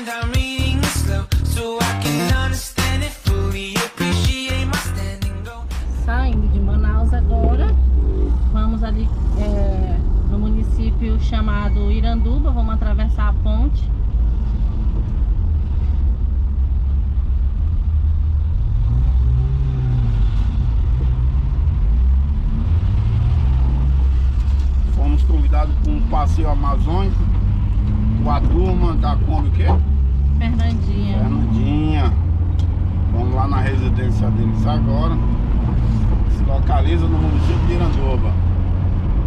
and I'm reading slow so I can understand it fully. Appreciate my standing go. Saindo de Manaus agora, vamos ali no município chamado Iranduba, vamos atravessar a ponte. Fomos convidados para um passeio amazônico com a turma da Kombi, o quê? Fernandinha. Fernandinha. Vamos lá na residência deles agora. Se localiza no município de Iranduba.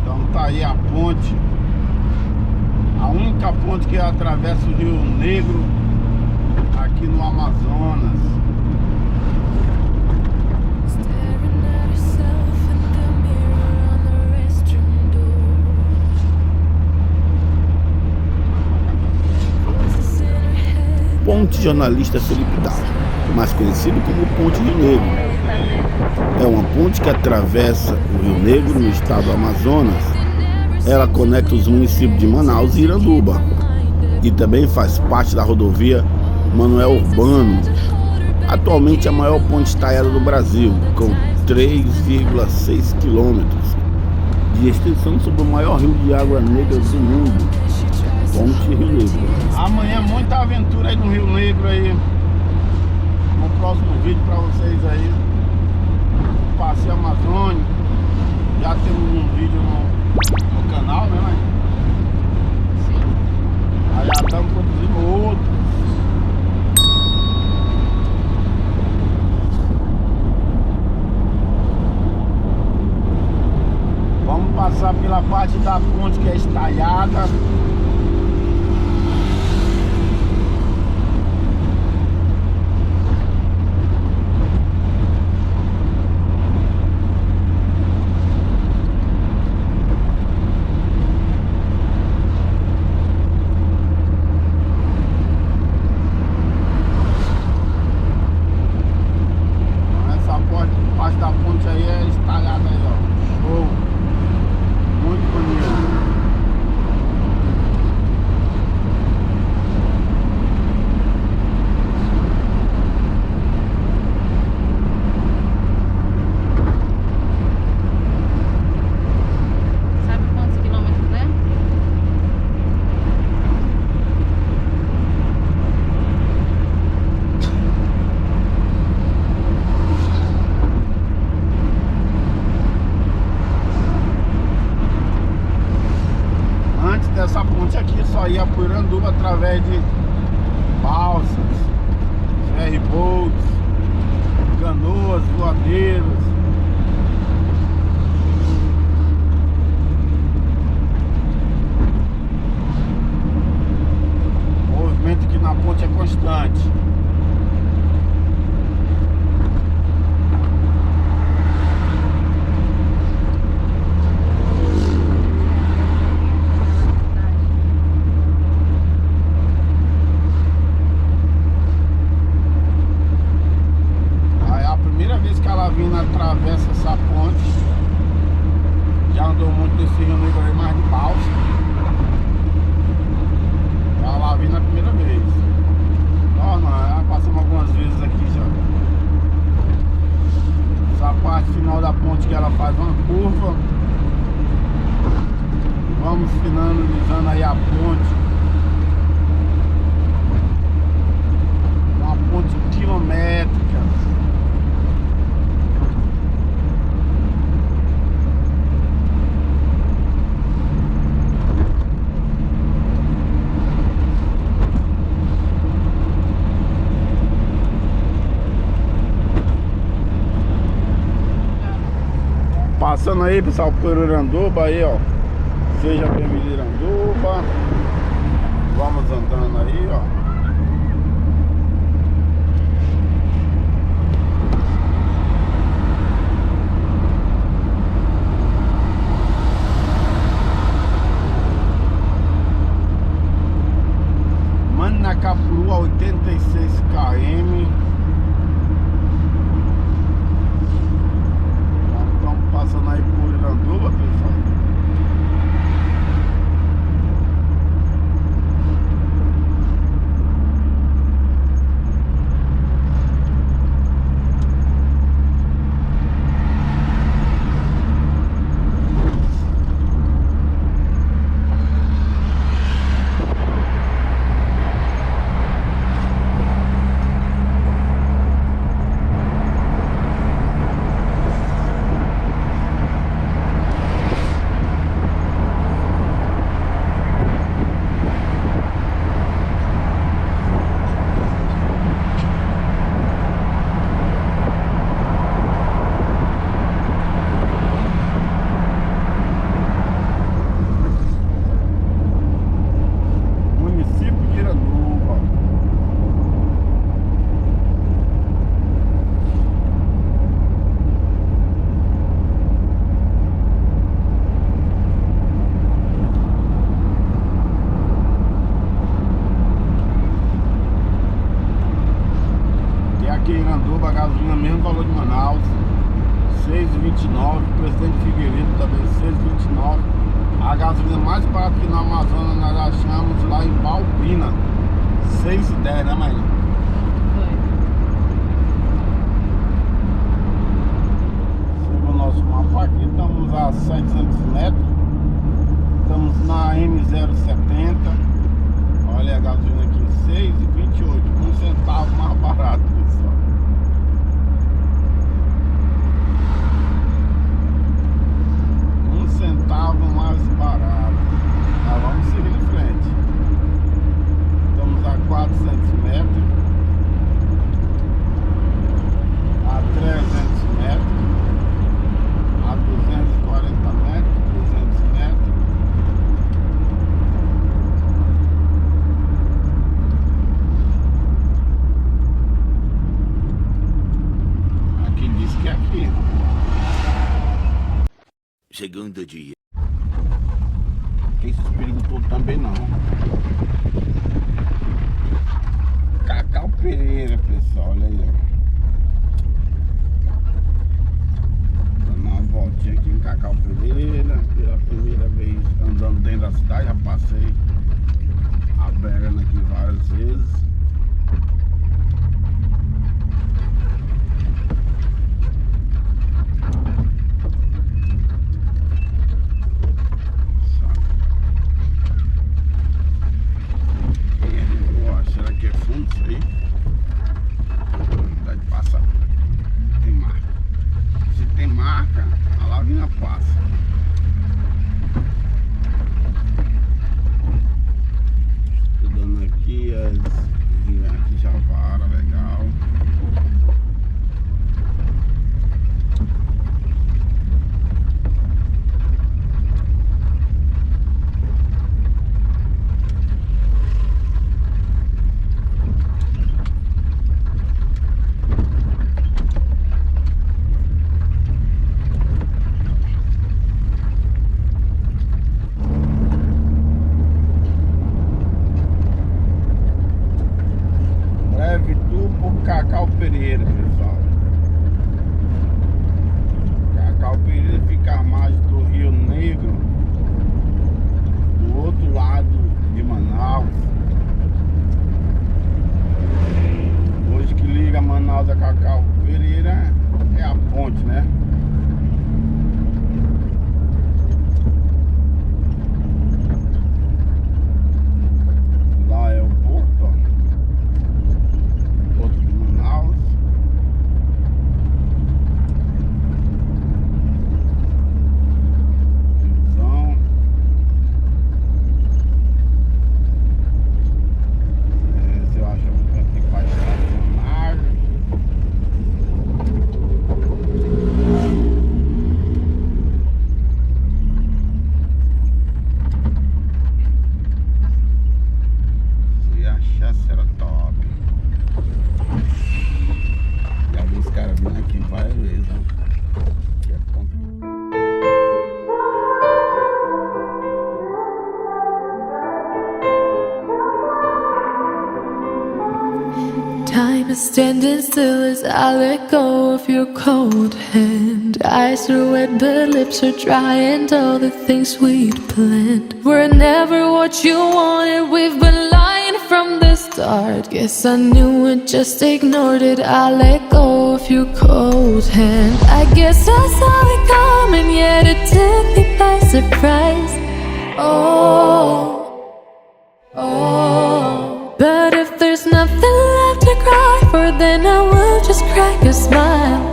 Então tá aí a ponte. A única ponte que atravessa o Rio Negro aqui no Amazonas. Ponte Jornalista Felipe Dal, mais conhecido como Ponte Rio Negro. É uma ponte que atravessa o Rio Negro no estado do Amazonas. Ela conecta os municípios de Manaus e Iranduba e também faz parte da rodovia Manoel Urbano. Atualmente é a maior ponte estaiada do Brasil, com 3,6 quilômetros de extensão sobre o maior rio de água negra do mundo. Ponte Rio Negro. Amanhã muita aventura aí no Rio Negro aí. No próximo vídeo pra vocês aí. Passeio amazônico. Já temos um vídeo no canal, né, mãe? Sim. Aí já estamos produzindo outro. Vamos passar pela parte da ponte que é estaiada. Parte da ponte aí é estalhada aí, ó. Show. Muito bonito. Sabe quantos quilômetros é? Antes dessa ponte aqui só ia por Iranduba através de balsas, ferryboats, canoas, voadeiros. O movimento aqui na ponte é constante. Vindo atravessa essa ponte. Já andou muito desse Rio Negro aí, mais de balsa. Já lá vindo a primeira vez. Não, já passamos algumas vezes aqui já. Essa parte final da ponte que ela faz uma curva. Vamos finalizando aí a ponte. Uma ponte quilométrica. Passando aí, pessoal, por Iranduba aí, ó. Seja bem-vindo Iranduba. Vamos andando aí, ó. Manacapuru a 86 km. Estamos passando aí por Iranduba, pessoal. Iranduba, a gasolina mesmo valor de Manaus, 6,29. Presidente Figueiredo também 6,29. A gasolina mais barata que no Amazonas nós achamos lá em Balbina, 6,10, né, mãe? Foi. Segundo o nosso mapa aqui, estamos a 700 metros. Estamos na M070. Olha a gasolina aqui, 6,28, 1 centavo mais barato, pessoal. Centavo mais barato. Tá, vamos seguir em frente. Estamos a 400 metros, a 300 metros, a 240 metros, 200 metros. Aqui diz que é aqui. Segundo dia. Esses perigos todos também não. Cacau Pereira, pessoal, olha aí, ó. Dando uma voltinha aqui em Cacau Pereira. Pela primeira vez andando dentro da cidade, já passei a Berana aqui várias vezes. Será que é fundo isso aí? Dá de passar. Tem marca. Se tem marca, a lavina passa. Estudando aqui aqui já para, legal. Cacau Pereira, pessoal. Cacau Pereira fica à margem do Rio Negro, do outro lado de Manaus. Hoje que liga Manaus a Cacau Pereira é a ponte, né? Lá é o porto, ó. Time is standing still as I let go of your cold hand. Eyes are wet but lips are dry, and all the things we'd planned were never what you wanted. We've been lying from the start. Guess I knew it, just ignored it. I let go of your cold hand. I guess I saw it coming, yet it took me by surprise. Oh, but if there's nothing left to cry for, then I will just crack a smile.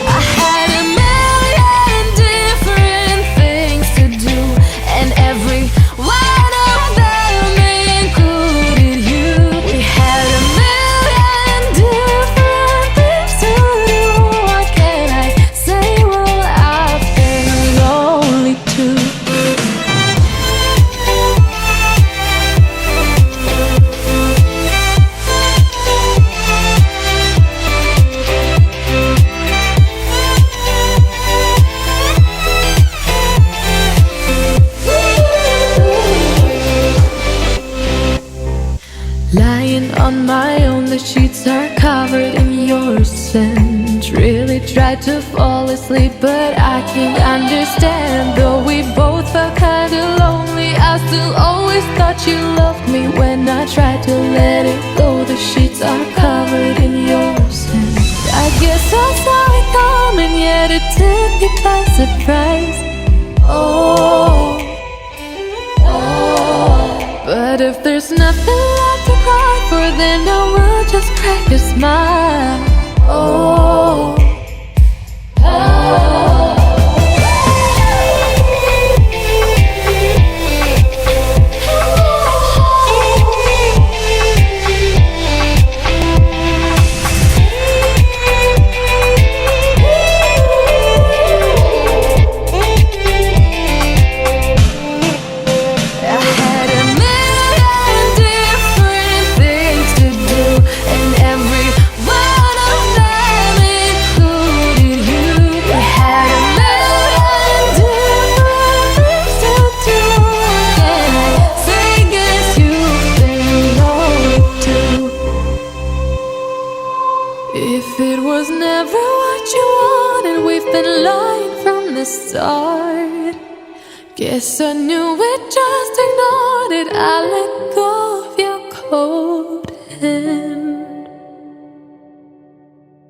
I had a million different things to do, and every one of them included you. We had a million different things to do. What can I say? Well, I've been lonely too. on my own. The sheets are covered in your scent. Really tried to fall asleep, but I can't understand. Though we both felt kinda lonely, I still always thought you loved me. When I tried to let it go, the sheets are covered in your scent. I guess I saw it coming, yet it took me by surprise. Oh, but if there's nothing left to cry for, then I will just crack a smile. Oh, if it was never what you wanted, we've been lying from the start. Guess I knew it, just ignored it. I let go of your cold hand.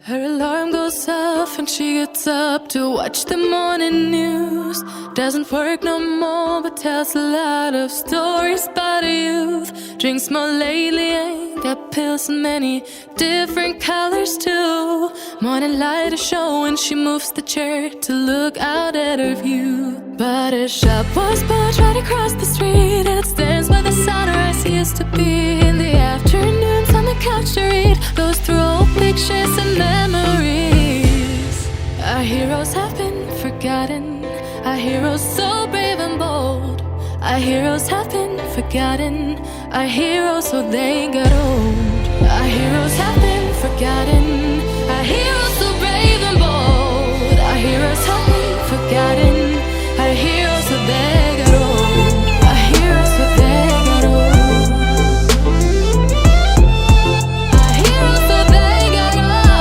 Her alarm goes off and she gets up to watch the morning news. Doesn't work no more, but tells a lot of stories about youth. Drinks more lately, ain't got pills in many different colors too. Morning light is showing, she moves the chair to look out at her view. But a shop was built right across the street, and it stands where the sunrise used to be. In the afternoons on the couch to read, goes through old pictures and memories. Our heroes have been forgotten, our heroes so brave and bold. Our heroes have been forgotten, our heroes so they got old. Our heroes have been forgotten, our heroes so brave and bold. Our heroes have been forgotten, our heroes so they got old. Our heroes so they got old. Our heroes so they got old.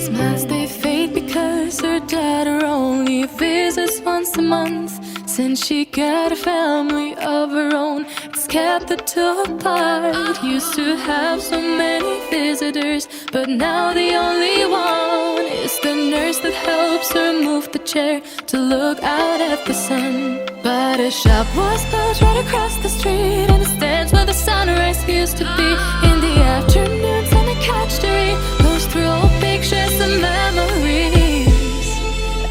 Smiles they fade because her dad only visits once a month. Since she got a family of her own, it's kept the two apart. Used to have so many visitors, but now the only one is the nurse that helps her move the chair to look out at the sun. But a shop was built right across the street, and it stands where the sunrise used to be. In the afternoons on the couch to read, goes through old pictures and memories.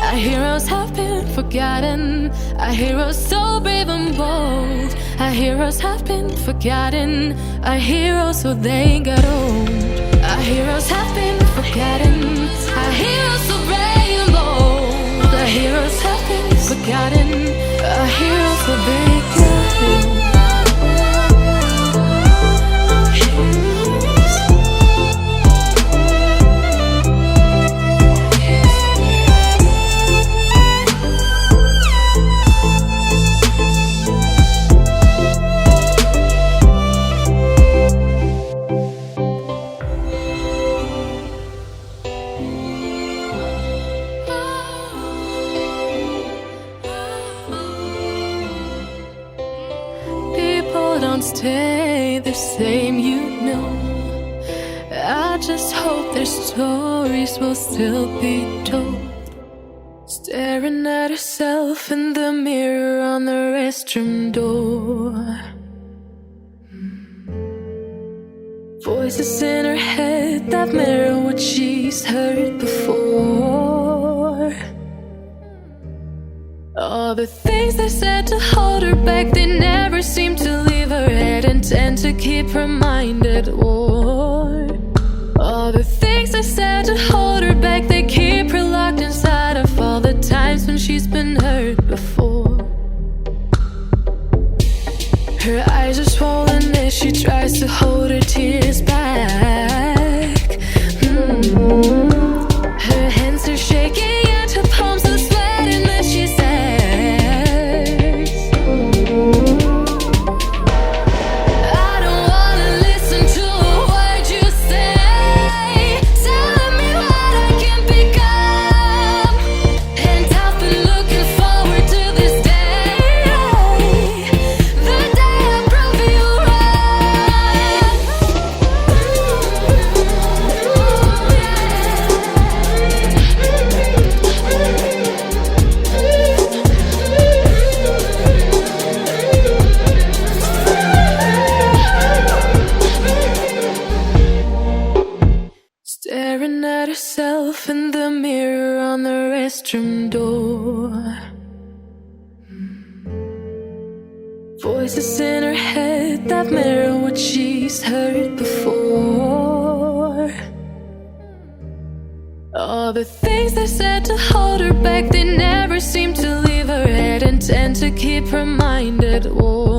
Our heroes have been forgotten, our heroes so brave and bold. Our heroes have been forgotten, our heroes so they got old. Our heroes have been forgotten, our heroes so brave and bold. Our heroes have been forgotten, our heroes so they got old. Don't stay the same, you know. I just hope their stories will still be told. Staring at herself in the mirror on the restroom door. Voices in her head that mirror what she's heard before. All the things they said to hold her back, they never seem to leave her head and tend to keep her mind at war. All the things they said to hold her back, they keep her locked inside of all the times when she's been hurt before. Her eyes are swollen as she tries to hold her tears back. Her hands herself in the mirror on the restroom door. Voices in her head that mirror what she's heard before. All the things they said to hold her back, they never seem to leave her head and tend to keep her mind at war.